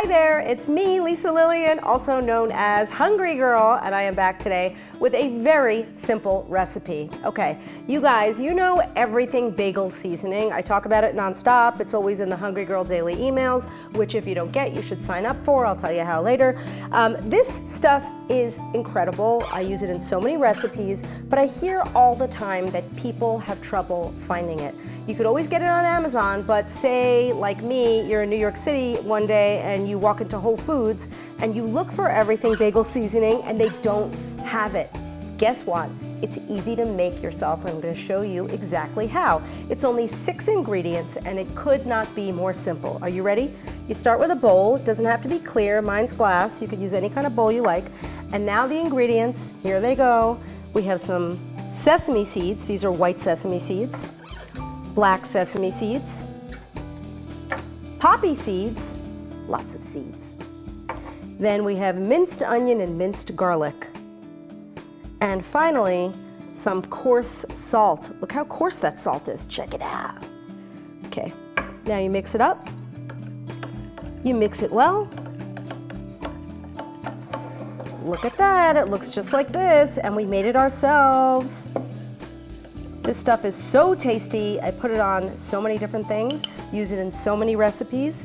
Hi there, it's me, Lisa Lillian, also known as Hungry Girl, and I am back today with a very simple recipe. Okay, you guys, you know everything bagel seasoning. I talk about it nonstop. It's always in the Hungry Girl daily emails, which if you don't get, you should sign up for. I'll tell you how later. This stuff is incredible. I use it in so many recipes, but I hear all the time that people have trouble finding it. You could always get it on Amazon, but say, like me, you're in New York City one day and you walk into Whole Foods and you look for everything bagel seasoning and they don't have it. Guess what? It's easy to make yourself. I'm going to show you exactly how. It's only 6 ingredients and it could not be more simple. Are you ready? You start with a bowl. It doesn't have to be clear. Mine's glass. You could use any kind of bowl you like. And now the ingredients, here they go. We have some sesame seeds. These are white sesame seeds. Black sesame seeds, poppy seeds, lots of seeds. Then we have minced onion and minced garlic. And finally, some coarse salt. Look how coarse that salt is. Check it out. Okay, now you mix it up. You mix it well. Look at that, it looks just like this, and we made it ourselves. This stuff is so tasty. I put it on so many different things, use it in so many recipes.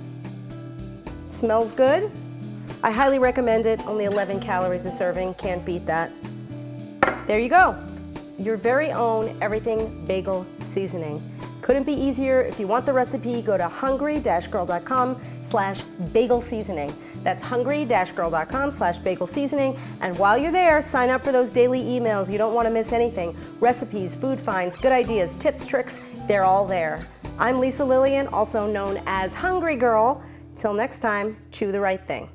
It smells good. I highly recommend it. Only 11 calories a serving, can't beat that. There you go. Your very own everything bagel seasoning. Couldn't be easier. If you want the recipe, go to hungry-girl.com/bagel seasoning. That's hungry-girl.com/bagel seasoning. And while you're there, sign up for those daily emails. You don't want to miss anything. Recipes, food finds, good ideas, tips, tricks, they're all there. I'm Lisa Lillian, also known as Hungry Girl. Till next time, chew the right thing.